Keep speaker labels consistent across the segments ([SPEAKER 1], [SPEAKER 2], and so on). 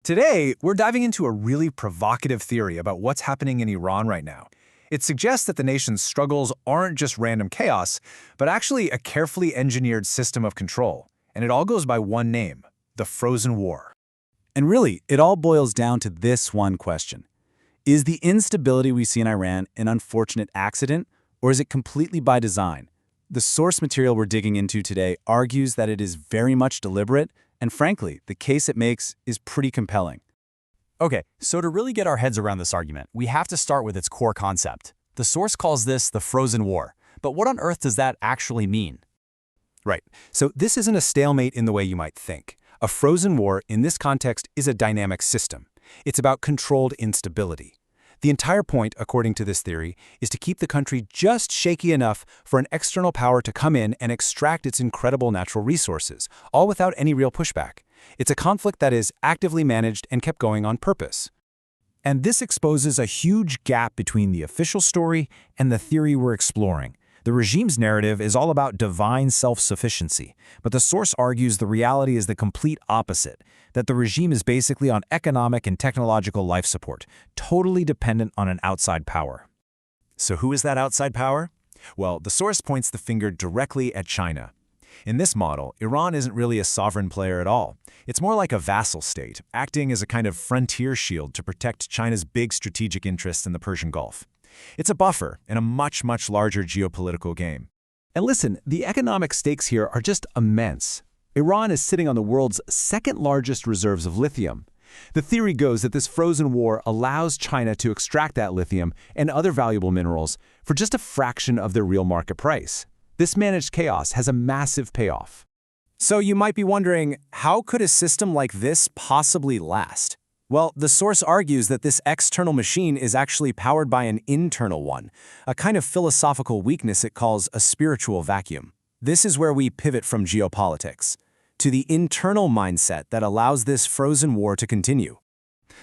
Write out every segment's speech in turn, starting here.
[SPEAKER 1] Today, we're diving into a really provocative theory about what's happening in Iran right now. It suggests that the nation's struggles aren't just random chaos, but actually a carefully engineered system of control. And it all goes by one name: the Frozen War.
[SPEAKER 2] And really, it all boils down to this one question. Is the instability we see in Iran an unfortunate accident, or is it completely by design? The source material we're digging into today argues that it is very much deliberate, and frankly, the case it makes is pretty compelling.
[SPEAKER 3] Okay, so to really get our heads around this argument, we have to start with its core concept. The source calls this the Frozen War, but what on earth does that actually mean?
[SPEAKER 1] Right, so this isn't a stalemate in the way you might think. A frozen war, in this context, is a dynamic system. It's about controlled instability. The entire point, according to this theory, is to keep the country just shaky enough for an external power to come in and extract its incredible natural resources, all without any real pushback. It's a conflict that is actively managed and kept going on purpose. And this exposes a huge gap between the official story and the theory we're exploring. The regime's narrative is all about divine self-sufficiency, but the source argues the reality is the complete opposite, that the regime is basically on economic and technological life support, totally dependent on an outside power. So who is that outside power? Well, the source points the finger directly at China. In this model, Iran isn't really a sovereign player at all. It's more like a vassal state, acting as a kind of frontier shield to protect China's big strategic interests in the Persian Gulf. It's a buffer in a much, much larger geopolitical game. And listen, the economic stakes here are just immense. Iran is sitting on the world's second largest reserves of lithium. The theory goes that this frozen war allows China to extract that lithium and other valuable minerals for just a fraction of their real market price. This managed chaos has a massive payoff. So you might be wondering, how could a system like this possibly last? Well, the source argues that this external machine is actually powered by an internal one, a kind of philosophical weakness it calls a spiritual vacuum. This is where we pivot from geopolitics to the internal mindset that allows this frozen war to continue.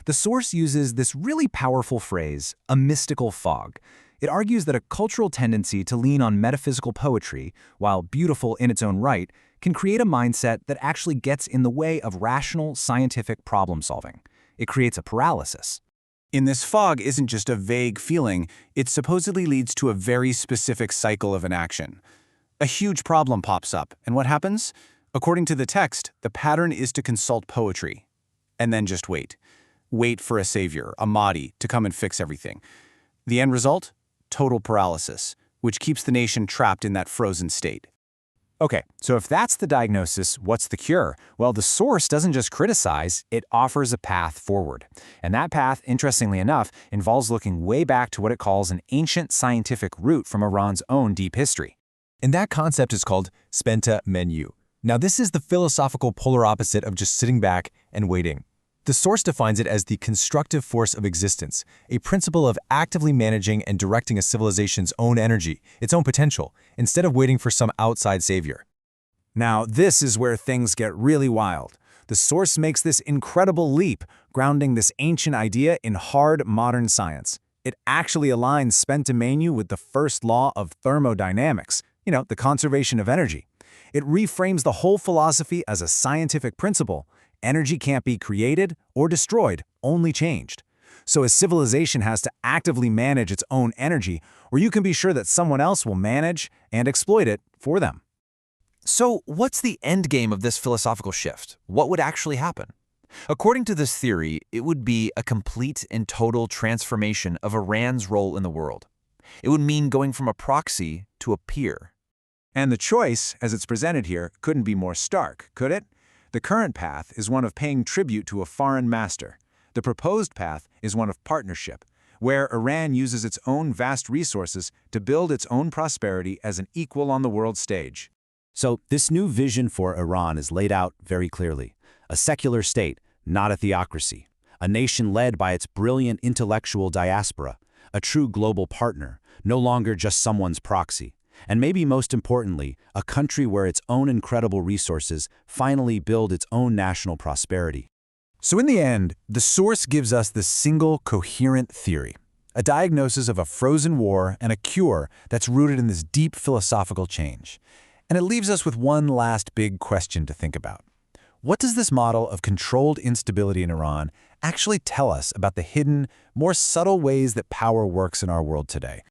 [SPEAKER 1] The source uses this really powerful phrase, a mystical fog. It argues that a cultural tendency to lean on metaphysical poetry, while beautiful in its own right, can create a mindset that actually gets in the way of rational, scientific problem solving. It creates a paralysis. In this fog isn't just a vague feeling, it supposedly leads to a very specific cycle of inaction. A huge problem pops up, and what happens? According to the text, the pattern is to consult poetry. And then just wait. Wait for a savior, a Mahdi, to come and fix everything. The end result? Total paralysis, which keeps the nation trapped in that frozen state. Okay, so if that's the diagnosis, what's the cure? Well, the source doesn't just criticize, it offers a path forward. And that path, interestingly enough, involves looking way back to what it calls an ancient scientific root from Iran's own deep history. And that concept is called Spenta Mainyu. Now, this is the philosophical polar opposite of just sitting back and waiting. The source defines it as the constructive force of existence, a principle of actively managing and directing a civilization's own energy, its own potential, instead of waiting for some outside savior. Now, this is where things get really wild. The source makes this incredible leap, grounding this ancient idea in hard modern science. It actually aligns Spenta Mainyu with the first law of thermodynamics, the conservation of energy. It reframes the whole philosophy as a scientific principle. Energy can't be created or destroyed, only changed. So a civilization has to actively manage its own energy, or you can be sure that someone else will manage and exploit it for them.
[SPEAKER 4] So what's the end game of this philosophical shift? What would actually happen? According to this theory, it would be a complete and total transformation of Iran's role in the world. It would mean going from a proxy to a peer.
[SPEAKER 1] And the choice, as it's presented here, couldn't be more stark, could it? The current path is one of paying tribute to a foreign master. The proposed path is one of partnership, where Iran uses its own vast resources to build its own prosperity as an equal on the world stage.
[SPEAKER 2] So this new vision for Iran is laid out very clearly. A secular state, not a theocracy. A nation led by its brilliant intellectual diaspora. A true global partner, no longer just someone's proxy. And maybe most importantly, a country where its own incredible resources finally build its own national prosperity.
[SPEAKER 1] So in the end, the source gives us this single coherent theory, a diagnosis of a frozen war and a cure that's rooted in this deep philosophical change. And it leaves us with one last big question to think about.
[SPEAKER 2] What does this model of controlled instability in Iran actually tell us about the hidden, more subtle ways that power works in our world today?